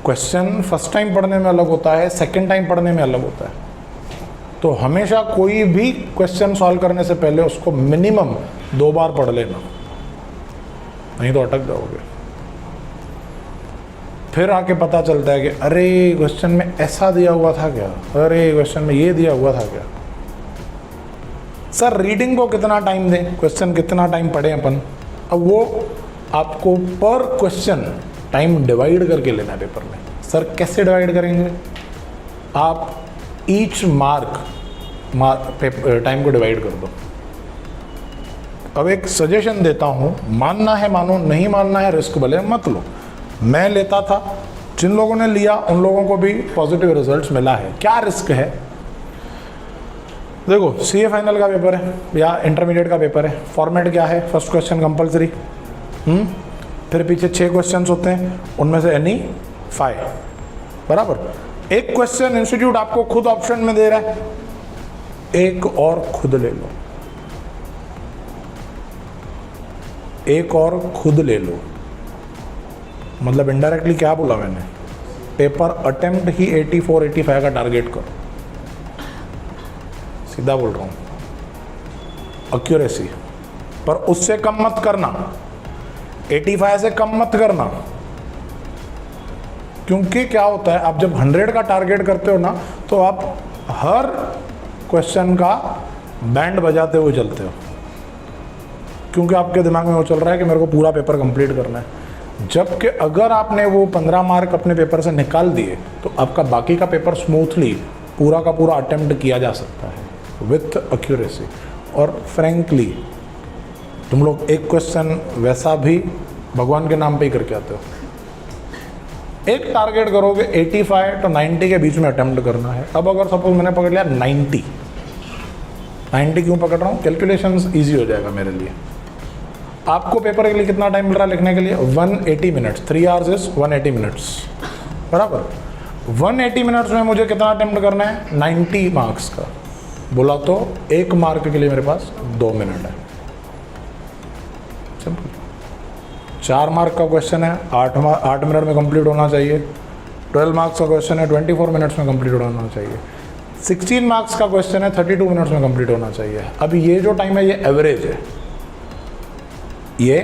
Question first time पढ़ने में अलग होता है, सेकंड टाइम पढ़ने में अलग होता है। तो हमेशा कोई भी क्वेश्चन सॉल्व करने से पहले उसको मिनिमम 2 बार पढ़ लेना, नहीं तो अटक जाओगे। फिर आके पता चलता है कि अरे क्वेश्चन में ऐसा दिया हुआ था क्या, अरे क्वेश्चन में ये दिया हुआ था क्या। सर रीडिंग को कितना टाइम दें, क्वेश्चन कितना टाइम पढ़ें अपन, अब वो आपको पर क्वेश्चन टाइम डिवाइड करके लेना है पेपर में। सर कैसे डिवाइड करेंगे, आप ईच मार्क टाइम को डिवाइड कर दो। अब एक सजेशन देता हूँ, मानना है मानो, नहीं मानना है रिस्क भले मत लो। मैं लेता था, जिन लोगों ने लिया उन लोगों को भी पॉजिटिव रिजल्ट्स मिला है। क्या रिस्क है, देखो सीए फाइनल का पेपर है या इंटरमीडिएट का पेपर है, फॉर्मेट क्या है, फर्स्ट क्वेश्चन कंपलसरी, फिर पीछे 6 क्वेश्चंस होते हैं, उनमें से एनी 5 बराबर। एक क्वेश्चन इंस्टीट्यूट आपको खुद ऑप्शन में दे रहा है, एक और खुद ले लो, एक और खुद ले लो। मतलब इनडायरेक्टली क्या बोला मैंने, पेपर अटेम्प्ट ही 84-85 का टारगेट करो, सीधा बोल रहा हूं। एक्यूरेसी पर उससे कम मत करना, 85 से कम मत करना, क्योंकि क्या होता है आप जब 100 का टारगेट करते हो ना, तो आप हर क्वेश्चन का बैंड बजाते हुए चलते हो, क्योंकि आपके दिमाग में वो चल रहा है कि मेरे को पूरा पेपर कंप्लीट करना है। जबकि अगर आपने वो 15 मार्क अपने पेपर से निकाल दिए तो आपका बाकी का पेपर स्मूथली पूरा का पूरा अटेम्प्ट किया जा सकता है विथ एक्यूरेसी। और फ्रेंकली तुम लोग एक क्वेश्चन वैसा भी भगवान के नाम पे ही करके आते हो। एक टारगेट करोगे 85 to 90 के बीच में अटेम्प्ट करना है। अब अगर सपोज मैंने पकड़ लिया 90 क्यों पकड़ रहा हूँ, कैलकुलेशंस ईजी हो जाएगा मेरे लिए। आपको पेपर के लिए कितना टाइम मिल रहा है लिखने के लिए, 180 मिनट्स, 3 hours इज 180 मिनट्स बराबर। 180 मिनट्स में मुझे कितना अटेम्प्ट करना है, 90 मार्क्स का। बोला तो 1 मार्क के लिए मेरे पास 2 मिनट है, सिंपल। 4 मार्क का क्वेश्चन है, 8 मिनट में कंप्लीट होना चाहिए। 12 मार्क्स का क्वेश्चन है, 24 मिनट्स में कंप्लीट होना चाहिए। 16 मार्क्स का क्वेश्चन है, 32 मिनट्स में कंप्लीट होना चाहिए। अब ये जो टाइम है ये एवरेज है, ये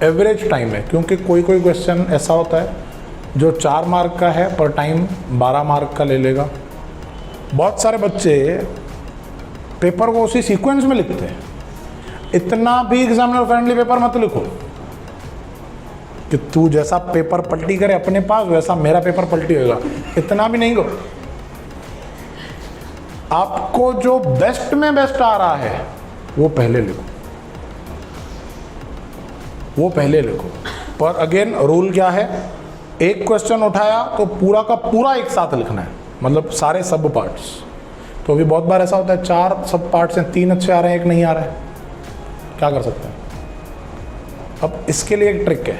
एवरेज टाइम है, क्योंकि कोई कोई क्वेश्चन ऐसा होता है जो 4 मार्क का है पर टाइम 12 मार्क का ले लेगा। बहुत सारे बच्चे पेपर को उसी सीक्वेंस में लिखते हैं। इतना भी एग्जामिनर फ्रेंडली पेपर मत लिखो कि तू जैसा पेपर पलटी करे अपने पास वैसा मेरा पेपर पलटी होगा, इतना भी नहीं करो। आपको जो बेस्ट में बेस्ट आ रहा है वो पहले लिखो, वो पहले लिखो। पर अगेन रूल क्या है, एक क्वेश्चन उठाया तो पूरा का पूरा एक साथ लिखना है, मतलब सारे सब पार्ट्स। तो अभी बहुत बार ऐसा होता है 4 सब पार्ट्स हैं, 3 अच्छे आ रहे हैं, 1 नहीं आ रहा है, क्या कर सकते हैं। अब इसके लिए एक ट्रिक है,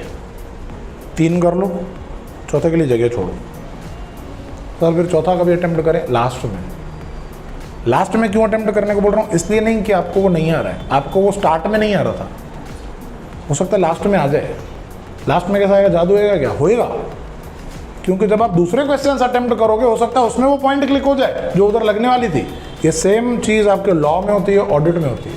3 कर लो, चौथे के लिए जगह छोड़ो। तो फिर चौथा कभी अटेम्प्ट करें लास्ट में। लास्ट में क्यों अटेम्प्ट करने को बोल रहा हूँ, इसलिए नहीं कि आपको वो नहीं आ रहा है, आपको वो स्टार्ट में नहीं आ रहा था, हो सकता है लास्ट में आ जाए। लास्ट में कैसा आएगा, जादू आएगा क्या, होएगा। क्योंकि जब आप दूसरे क्वेश्चन अटेम्प्ट करोगे हो सकता है उसमें वो पॉइंट क्लिक हो जाए जो उधर लगने वाली थी। ये सेम चीज़ आपके लॉ में होती है, ऑडिट में होती है।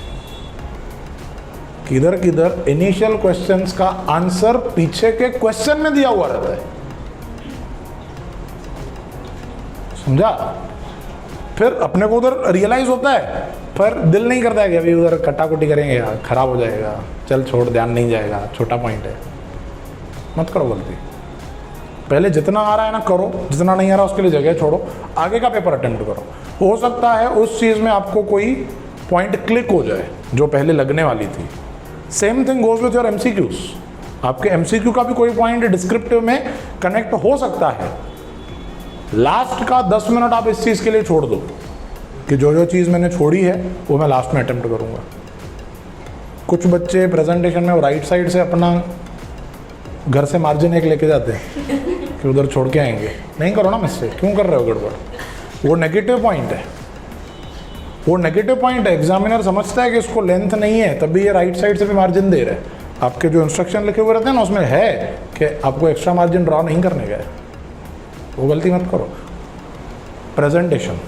किधर किधर इनिशियल क्वेश्चंस का आंसर पीछे के क्वेश्चन में दिया हुआ रहता है, समझा। फिर अपने को उधर रियलाइज होता है, पर दिल नहीं करता है कि अभी उधर कटाकुटी करेंगे यार, खराब हो जाएगा, चल छोड़, ध्यान नहीं जाएगा, छोटा पॉइंट है। मत करो गलती, पहले जितना आ रहा है ना करो, जितना नहीं आ रहा उसके लिए जगह छोड़ो, आगे का पेपर अटेम्प्ट करो। हो सकता है उस चीज़ में आपको कोई पॉइंट क्लिक हो जाए जो पहले लगने वाली थी। Same thing goes with your MCQs. आपके एमसीक्यू का भी कोई पॉइंट डिस्क्रिप्टिव में कनेक्ट हो सकता है। लास्ट का 10 मिनट आप इस चीज़ के लिए छोड़ दो कि जो जो चीज़ मैंने छोड़ी है वो मैं लास्ट में अटेम्प्ट करूँगा। कुछ बच्चे प्रेजेंटेशन में राइट साइड से अपना घर से मार्जिन एक लेके जाते हैं कि उधर छोड़ के आएंगे। नहीं करो ना मिस्टेक, क्यों कर रहे हो गड़बड़। वो नेगेटिव पॉइंट है, वो नेगेटिव पॉइंट है। एग्जामिनर समझता है कि इसको लेंथ नहीं है, तभी ये राइट साइड से भी मार्जिन दे रहे हैं। आपके जो इंस्ट्रक्शन लिखे हुए रहते हैं ना उसमें है कि आपको एक्स्ट्रा मार्जिन ड्रॉ नहीं करने का है। वो गलती मत करो। प्रेजेंटेशन,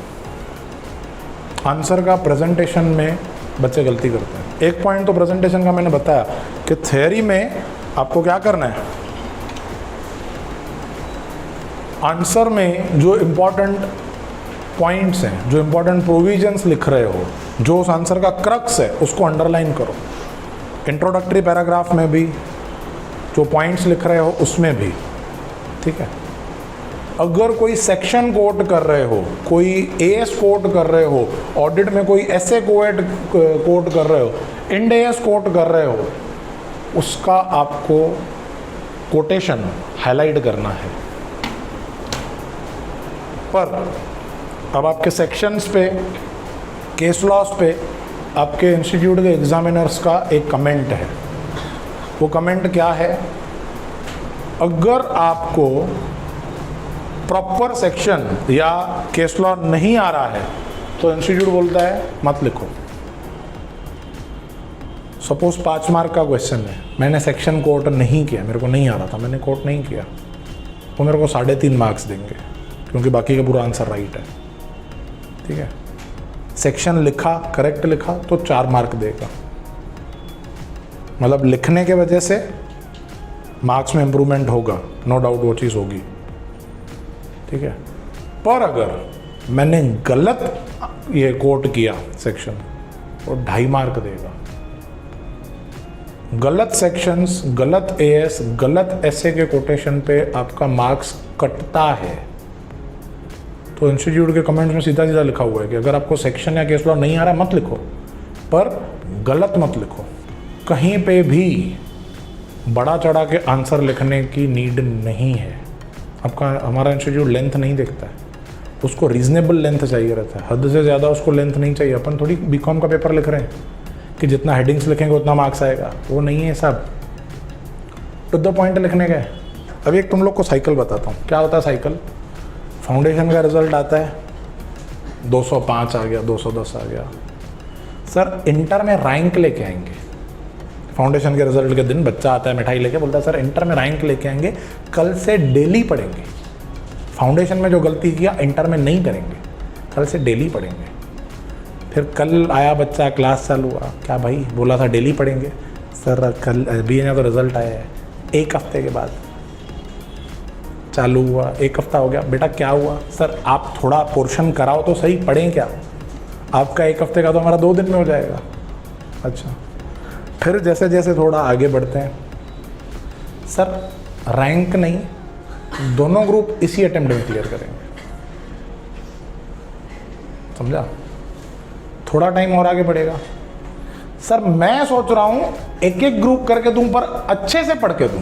आंसर का प्रेजेंटेशन में बच्चे गलती करते हैं। एक पॉइंट तो प्रेजेंटेशन का मैंने बताया कि थ्योरी में आपको क्या करना है, आंसर में जो इम्पोर्टेंट पॉइंट्स हैं, जो इम्पोर्टेंट प्रोविजंस लिख रहे हो, जो उस आंसर का क्रक्स है, उसको अंडरलाइन करो। इंट्रोडक्टरी पैराग्राफ में भी जो पॉइंट्स लिख रहे हो उसमें भी, ठीक है। अगर कोई सेक्शन कोट कर रहे हो, कोई एएस कोट कर रहे हो, ऑडिट में कोई एसए कोट कर रहे हो, इंड एएस कोट कर रहे हो, उसका आपको कोटेशन हाईलाइट करना है। पर अब आपके सेक्शंस पे, केस लॉस पे आपके इंस्टीट्यूट के एग्जामिनर्स का एक कमेंट है। वो कमेंट क्या है, अगर आपको प्रॉपर सेक्शन या केस लॉ नहीं आ रहा है तो इंस्टीट्यूट बोलता है मत लिखो। सपोज 5 मार्क का क्वेश्चन है, मैंने सेक्शन कोट नहीं किया, मेरे को नहीं आ रहा था, मैंने कोट नहीं किया, वो मेरे को 3.5 मार्क्स देंगे क्योंकि बाकी का पूरा आंसर राइट है, ठीक है। सेक्शन लिखा, करेक्ट लिखा तो 4 मार्क देगा, मतलब लिखने के वजह से मार्क्स में इंप्रूवमेंट होगा, नो डाउट वो चीज़ होगी, ठीक है। पर अगर मैंने गलत ये कोट किया सेक्शन, वो 2.5 मार्क देगा। गलत सेक्शंस, गलत एएस, गलत एसए के कोटेशन पे आपका मार्क्स कटता है। तो इंस्टीट्यूट के कमेंट्स में सीधा सीधा लिखा हुआ है कि अगर आपको सेक्शन या केस लॉ नहीं आ रहा मत लिखो, पर गलत मत लिखो। कहीं पे भी बड़ा चढ़ा के आंसर लिखने की नीड नहीं है। आपका हमारा इंस्टीट्यूट लेंथ नहीं देखता है, उसको रीजनेबल लेंथ चाहिए रहता है, हद से ज़्यादा उसको लेंथ नहीं चाहिए। अपन थोड़ी बीकॉम का पेपर लिख रहे हैं कि जितना हेडिंग्स लिखेंगे उतना मार्क्स आएगा, वो नहीं है सब, टू द पॉइंट लिखने का है। अभी एक तुम लोग को साइकिल बताता हूँ, क्या होता है साइकिल। फाउंडेशन का रिजल्ट आता है 205 आ गया, 210 आ गया, सर इंटर में रैंक लेके आएंगे। फाउंडेशन के रिजल्ट के दिन बच्चा आता है मिठाई लेके, बोलता है सर इंटर में रैंक लेके आएंगे, कल से डेली पढ़ेंगे। फाउंडेशन में जो गलती किया इंटर में नहीं करेंगे, कल से डेली पढ़ेंगे। फिर कल आया बच्चा, क्लास चालू हुआ, क्या भाई बोला था डेली पढ़ेंगे, सर कल अभी ना तो रिजल्ट आया है, 1 हफ्ते के बाद चालू हुआ, 1 हफ्ता हो गया, बेटा क्या हुआ, सर आप थोड़ा पोर्शन कराओ तो सही, पढ़ें क्या, आपका 1 हफ्ते का तो हमारा 2 दिन में हो जाएगा। अच्छा, फिर जैसे जैसे थोड़ा आगे बढ़ते हैं, सर रैंक नहीं, दोनों ग्रुप इसी अटेम्प्ट में क्लियर करेंगे, समझा। थोड़ा टाइम और आगे बढ़ेगा, सर मैं सोच रहा हूं एक एक ग्रुप करके दूं, पर अच्छे से पढ़ के दूं,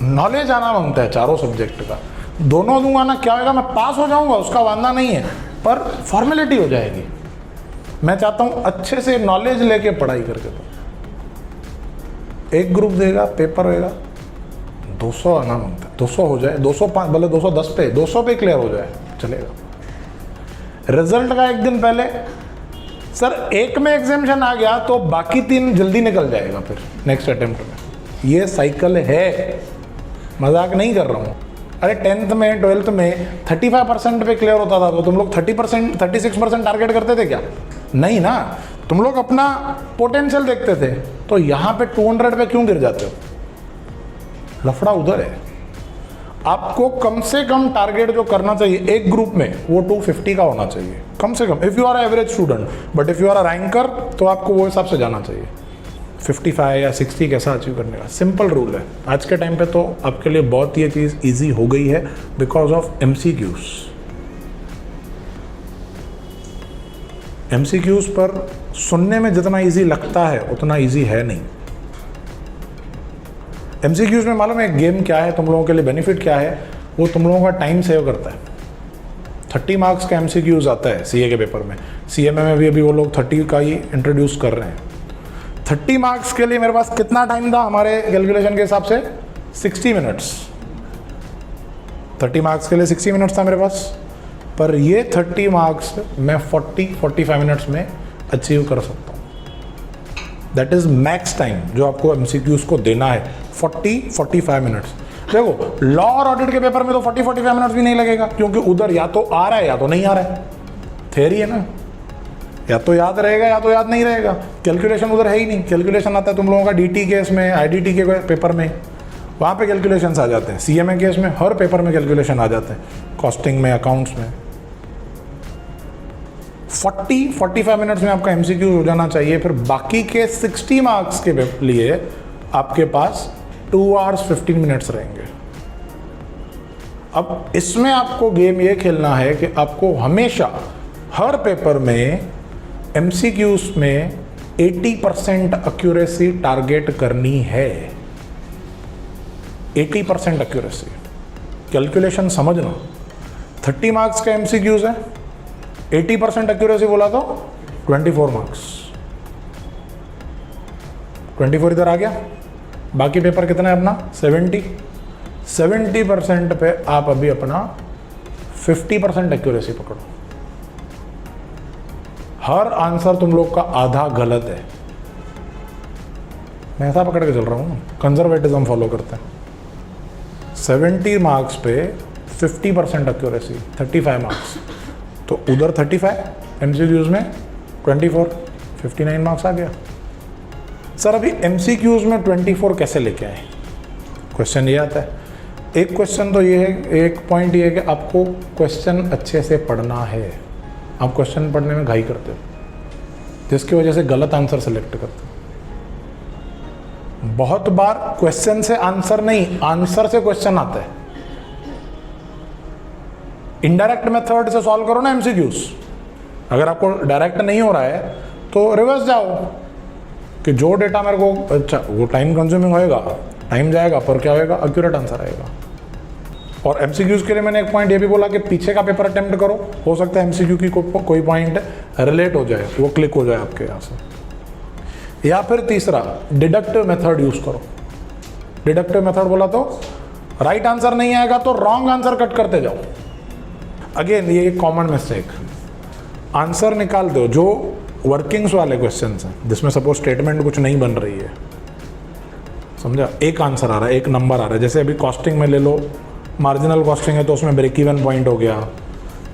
नॉलेज आना मांगता है चारों सब्जेक्ट का, दोनों दूंगा ना क्या होगा, मैं पास हो जाऊंगा, उसका वादा नहीं है, पर फॉर्मेलिटी हो जाएगी। मैं चाहता हूं अच्छे से नॉलेज लेके पढ़ाई करके दूं। एक ग्रुप देगा, पेपर होएगा, 200 आना मांगता है, 200 हो जाए, 205 भले 210 पे, 200 पे क्लियर हो जाए चलेगा। रिजल्ट का एक दिन पहले सर एक में एग्जामिनेशन आ गया तो बाकी 3 जल्दी निकल जाएगा फिर नेक्स्ट अटेम्प्ट में। ये साइकिल है, मजाक नहीं कर रहा हूँ। अरे 10th में 12th में 35% पे क्लियर होता था तो तुम लोग 30% 36% टारगेट करते थे क्या? नहीं ना, तुम लोग अपना पोटेंशियल देखते थे। तो यहाँ पे 200 पे क्यों गिर जाते हो? लफड़ा उधर है। आपको कम से कम टारगेट जो करना चाहिए एक ग्रुप में वो 250 का होना चाहिए कम से कम, if you are average student. But if you are a ranker तो आपको वो हिसाब से जाना चाहिए, 55 या 60 कैसा अचीव करने का। सिंपल रूल है। आज के टाइम पे तो आपके लिए बहुत ये चीज़ ईजी हो गई है बिकॉज ऑफ MCQs। MCQs पर सुनने में जितना ईजी लगता है उतना ईजी है नहीं। MCQs में मालूम है गेम क्या है, तुम लोगों के लिए बेनिफिट क्या है? वो तुम लोगों का टाइम सेव करता है। 30 मार्क्स का MCQs आता है CA के पेपर में, CMA में भी अभी वो लोग 30 का ही इंट्रोड्यूस कर रहे हैं। 30 मार्क्स के लिए मेरे पास कितना टाइम था हमारे कैलकुलेशन के हिसाब से? 60 मिनट्स। 30 मार्क्स के लिए 60 मिनट्स था मेरे पास, पर ये 30 मार्क्स मैं 40-45 मिनट्स में अचीव कर सकता हूँ। दैट इज़ मैक्स टाइम जो आपको MCQs को देना है, 40-45 मिनट्स। देखो लॉ और ऑडिट के पेपर में तो 40-45 मिनट्स भी नहीं लगेगा, क्योंकि उधर या तो आ रहा है या तो नहीं आ रहा है, थ्योरी है ना, या तो याद रहेगा या तो याद नहीं रहेगा। कैलकुलेशन उधर है ही नहीं। कैलकुलेशन आता है तुम लोगों का डीटी केस में, आईडीटी के पेपर में, वहाँ पे कैलकुलेशंस आ जाते हैं। सीएमए केस में हर पेपर में कैलकुलेशन आ जाते हैं, कॉस्टिंग में, अकाउंट्स में। 40-45 मिनट्स में आपका एमसीक्यू हो जाना चाहिए। फिर बाकी के 60 मार्क्स के लिए आपके पास 2 hours 15 मिनट्स रहेंगे। अब इसमें आपको गेम ये खेलना है कि आपको हमेशा हर पेपर में एमसीक्यूज में 80% एक्यूरेसी टारगेट करनी है। 80% एक्यूरेसी। कैलकुलेशन समझना, 30 मार्क्स का एमसीक्यूज है, 80% एक्यूरेसी बोला तो 24 मार्क्स। 24 इधर आ गया। बाकी पेपर कितना है अपना 70% पे आप अभी अपना 50% एक्यूरेसी पकड़ो। हर आंसर तुम लोग का आधा गलत है। मैं ऐसा पकड़ के चल रहा हूँ, कंजर्वेटिज्म फॉलो करते हैं। 70 मार्क्स पे 50% एक्यूरेसी, 35 मार्क्स। तो उधर 35, एमसीक्यूज में 24, 59 मार्क्स आ गया। सर अभी एमसीक्यूज में 24 कैसे लेके आए? क्वेश्चन ये आता है। एक क्वेश्चन तो ये है, एक पॉइंट ये है कि आपको क्वेश्चन अच्छे से पढ़ना है। आप क्वेश्चन पढ़ने में घाई करते हो, जिसकी वजह से गलत आंसर सेलेक्ट करते हो। बहुत बार क्वेश्चन से आंसर नहीं, आंसर से क्वेश्चन आता है। इनडायरेक्ट मेथड से सॉल्व करो ना एमसीक्यूज। अगर आपको डायरेक्ट नहीं हो रहा है तो रिवर्स जाओ कि जो डेटा मेरे को, अच्छा वो टाइम कंज्यूमिंग होएगा, टाइम जाएगा, पर क्या होएगा, एक्यूरेट आंसर आएगा। और एमसीक्यूज के लिए मैंने एक पॉइंट ये भी बोला कि पीछे का पेपर अटेम्प्ट करो, हो सकता है एमसीक्यू की कोई पॉइंट रिलेट हो जाए, वो क्लिक हो जाए आपके यहाँ से। या फिर तीसरा, डिडक्टिव मेथड यूज करो। डिडक्टिव मेथड बोला तो राइट आंसर नहीं आएगा तो रॉन्ग आंसर कट करते जाओ। अगेन ये एक कॉमन मिस्टेक, आंसर निकाल दो जो वर्किंग्स वाले क्वेश्चंस हैं, जिसमें सपोज स्टेटमेंट कुछ नहीं बन रही है, समझा, एक आंसर आ रहा है, एक नंबर आ रहा है। जैसे अभी कॉस्टिंग में ले लो, मार्जिनल कॉस्टिंग है तो उसमें ब्रेक इवन पॉइंट हो गया,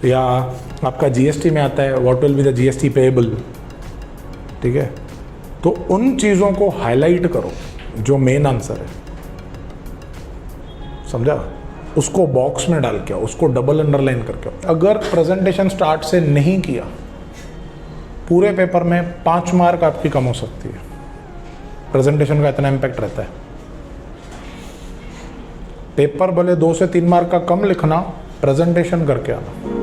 या आपका जीएसटी में आता है what will be the GST payable, ठीक है। तो उन चीज़ों को हाईलाइट करो जो मेन आंसर है, समझा, उसको बॉक्स में डाल के आओ, उसको डबल अंडरलाइन करके आओ। अगर प्रेजेंटेशन स्टार्ट से नहीं किया, पूरे पेपर में 5 मार्क आपकी कम हो सकती है। प्रेजेंटेशन का इतना इम्पैक्ट रहता है। पेपर भले 2 से 3 मार्क का कम लिखना, प्रेजेंटेशन करके आना।